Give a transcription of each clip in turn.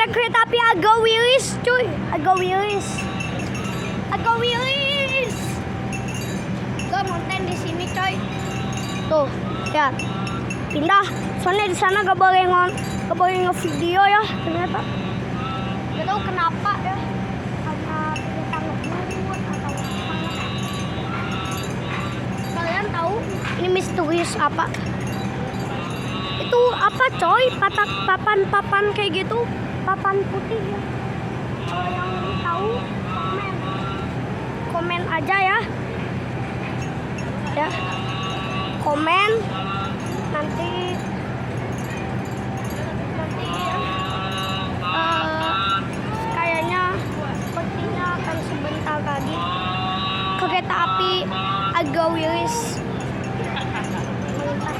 ada kereta api Argo Wilis, cuy. Argo Wilis. Gua konten di sini, coy. Tuh, lihat. Pindah. Soalnya di sana gak boleh nge-video ya, ternyata. Gak tahu kenapa ya. Karena kita ngebut atau apa. Kalian tahu ini misterius apa? Itu apa, coy? Papan kayak gitu. Papan putih ya. Kalau yang tahu komen aja ya. Ya. Komen nanti kayaknya sepertinya akan sebentar lagi kereta api Argo Wilis melintas.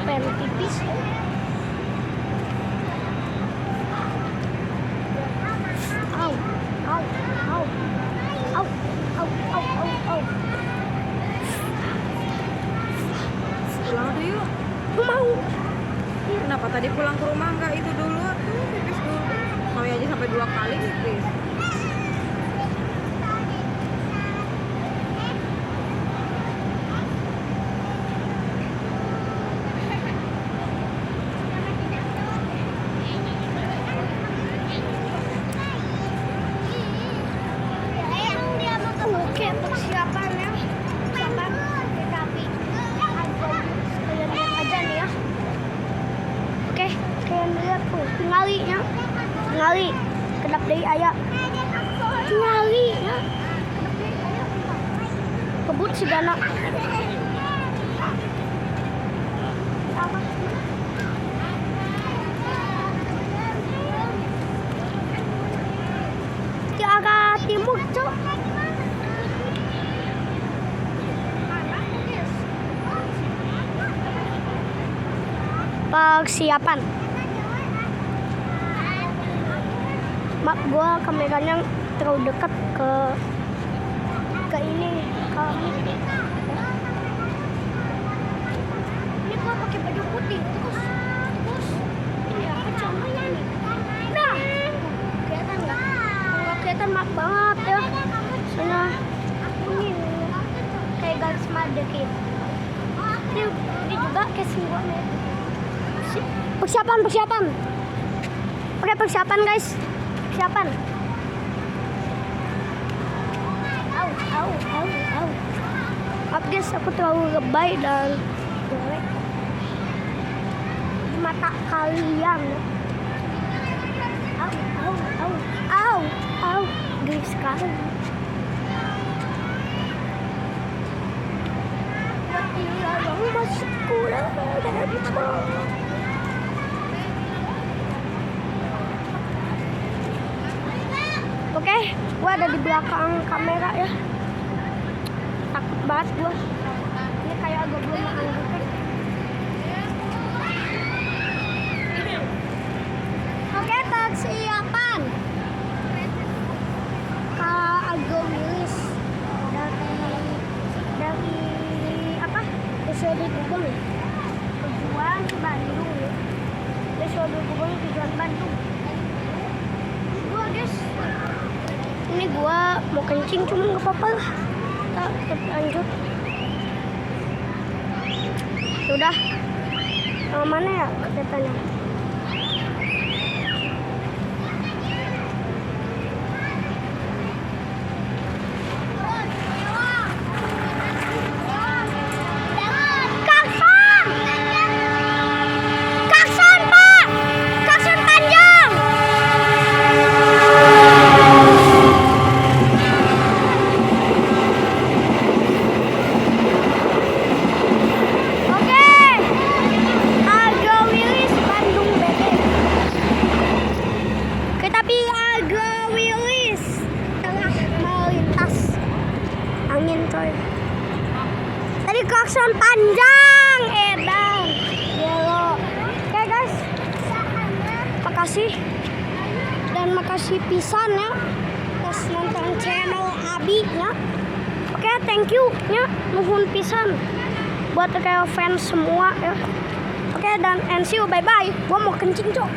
Pen tipis. Pulang tuh yuk. Mau. Kenapa tadi pulang ke rumah nggak itu dulu tuh pipis dulu? Mami aja sampai 2 kali pipis. Oke, persiapannya persiapan kereta api Argo Wilis. Kalian lihat aja nih ya. Oke, kalian lihat tuh tingalinya. Tingali kedap deui aya. Tingali ya. Kebut sigana. Di arah timur, cok. Persiapan. Mak, gua kameranya terlalu dekat ke ini ini gua pakai baju putih terus ini apa contohnya nih. Nah, kelihatan nggak kelihatan, maaf banget ya, soalnya ini kayak garis mada gitu. Ini juga casing gua nih. Persiapan. Oke, persiapan guys. Persiapan. Au. Maaf guys, aku terlalu lebay dan jelek di mata kalian. Au. Gede sekali. Yang masuk kurang dari Oke, gue ada di belakang kamera ya. Takut banget gue. Ini kayak agak belum anggukan. Oke, persiapan ke Argo Wilis dari apa? SOD Gubeng. Tujuan Bandung. SOD Gubeng tujuan Bandung. Guys, ini gua mau kencing cuma nggak apa-apa lah. Kita lanjut. Udah. Mana ya keretanya? Oke, Argo Wilis makasih dan makasih pisan ya pas nonton channel Abi ya. Oke, thank you ya, nuhun pisan buat kayak fans semua ya. Oke, dan and see you, bye bye. Gua mau kencing, Cok.